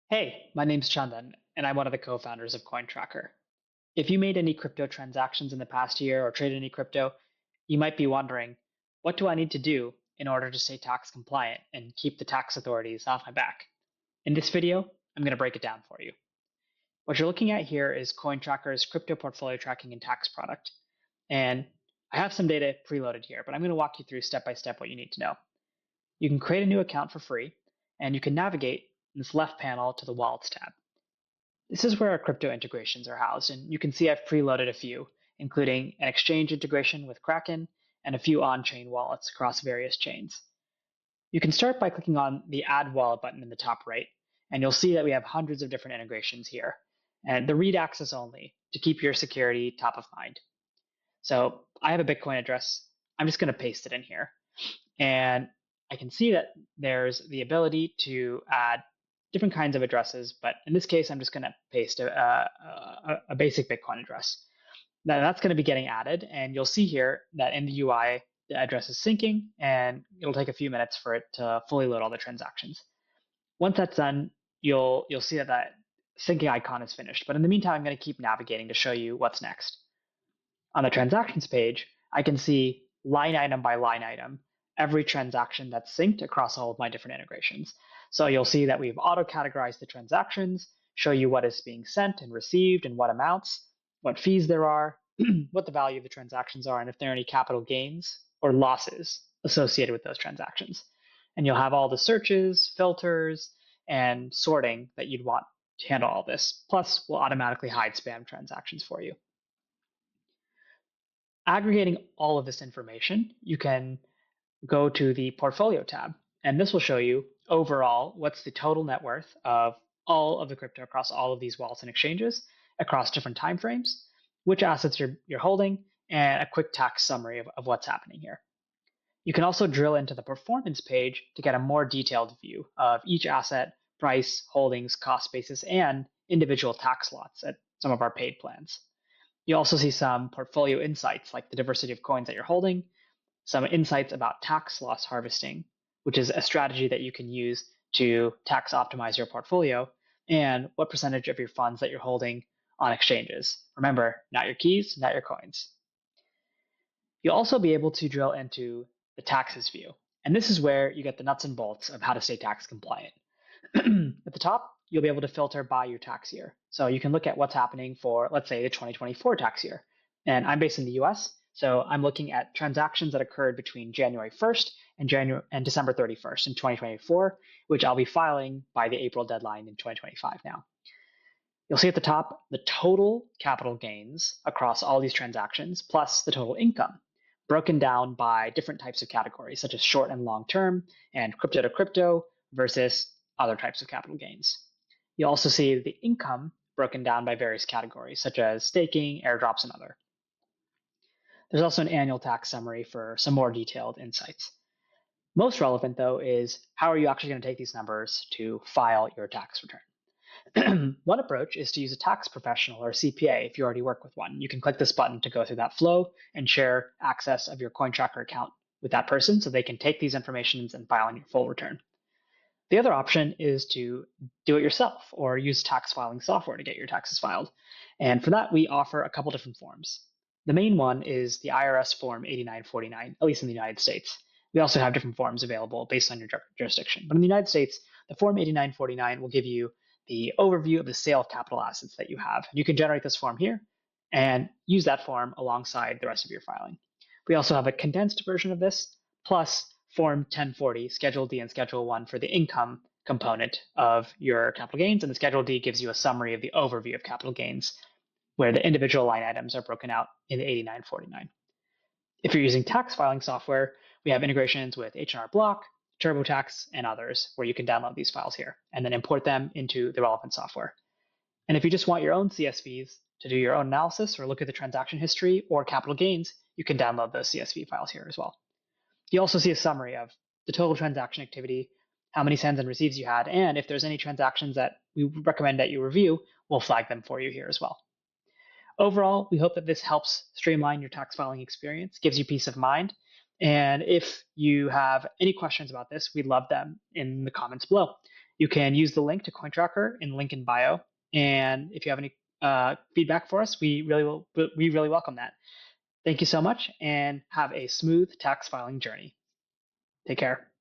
Hey, my name's Chandan, and I'm one of the co-founders of CoinTracker. If you made any crypto transactions in the past year or traded any crypto, you might be wondering, what do I need to do in order to stay tax compliant and keep the tax authorities off my back? In this video, I'm going to break it down for you. What you're looking at here is CoinTracker's crypto portfolio tracking and tax product. And I have some data preloaded here, but I'm going to walk you through step by step what you need to know. You can create a new account for free, and you can navigate in this left panel to the Wallets tab. This is where our crypto integrations are housed, and you can see I've preloaded a few, including an exchange integration with Kraken and a few on-chain wallets across various chains. You can start by clicking on the Add Wallet button in the top right, and you'll see that we have hundreds of different integrations here. And the read access only to keep your security top of mind. So I have a Bitcoin address. I'm just going to paste it in here. And I can see that there's the ability to add different kinds of addresses, but in this case, I'm just going to paste a basic Bitcoin address. Now that's going to be getting added, and you'll see here that in the UI, the address is syncing, and it'll take a few minutes for it to fully load all the transactions. Once that's done, you'll see that that syncing icon is finished. But in the meantime, I'm going to keep navigating to show you what's next. On the transactions page, I can see line item by line item every transaction that's synced across all of my different integrations. So you'll see that we've auto-categorized the transactions, show you what is being sent and received and what amounts, what fees there are, what the value of the transactions are, and if there are any capital gains or losses associated with those transactions. And you'll have all the searches, filters, and sorting that you'd want to handle all this. Plus, we'll automatically hide spam transactions for you. Aggregating all of this information, you can go to the portfolio tab, and this will show you overall what's the total net worth of all of the crypto across all of these wallets and exchanges across different time frames, which assets you're holding, and a quick tax summary of what's happening here. You can also drill into the performance page to get a more detailed view of each asset, price, holdings, cost basis, and individual tax lots at some of our paid plans. You also see some portfolio insights like the diversity of coins that you're holding, some insights about tax loss harvesting, which is a strategy that you can use to tax optimize your portfolio, and what percentage of your funds that you're holding on exchanges. Remember, not your keys, not your coins. You'll also be able to drill into the taxes view, and this is where you get the nuts and bolts of how to stay tax compliant. At the top, you'll be able to filter by your tax year. So you can look at what's happening for, let's say, the 2024 tax year. And I'm based in the US, so I'm looking at transactions that occurred between January 1st and December 31st in 2024, which I'll be filing by the April deadline in 2025 now. You'll see at the top the total capital gains across all these transactions, plus the total income, broken down by different types of categories, such as short and long term, and crypto to crypto versus other types of capital gains. You'll also see the income broken down by various categories, such as staking, airdrops, and other. There's also an annual tax summary for some more detailed insights. Most relevant, though, is how are you actually going to take these numbers to file your tax return? One approach is to use a tax professional or CPA if you already work with one. You can click this button to go through that flow and share access of your CoinTracker account with that person so they can take these informations and file in your full return. The other option is to do it yourself or use tax filing software to get your taxes filed. And for that, we offer a couple different forms. The main one is the IRS Form 8949, at least in the United States. We also have different forms available based on your jurisdiction. But in the United States, the Form 8949 will give you the overview of the sale of capital assets that you have. You can generate this form here and use that form alongside the rest of your filing. We also have a condensed version of this, plus Form 1040, Schedule D and Schedule 1 for the income component of your capital gains, and the Schedule D gives you a summary of the overview of capital gains, where the individual line items are broken out in the 8949. If you're using tax filing software, we have integrations with H&R Block, TurboTax, and others, where you can download these files here and then import them into the relevant software. And if you just want your own CSVs to do your own analysis or look at the transaction history or capital gains, you can download those CSV files here as well. You also see a summary of the total transaction activity, how many sends and receives you had, and if there's any transactions that we recommend that you review, we'll flag them for you here as well. Overall, we hope that this helps streamline your tax filing experience, gives you peace of mind. And if you have any questions about this, we'd love them in the comments below. You can use the link to CoinTracker in the link in bio. And if you have any feedback for us, we really welcome that. Thank you so much, and have a smooth tax filing journey. Take care.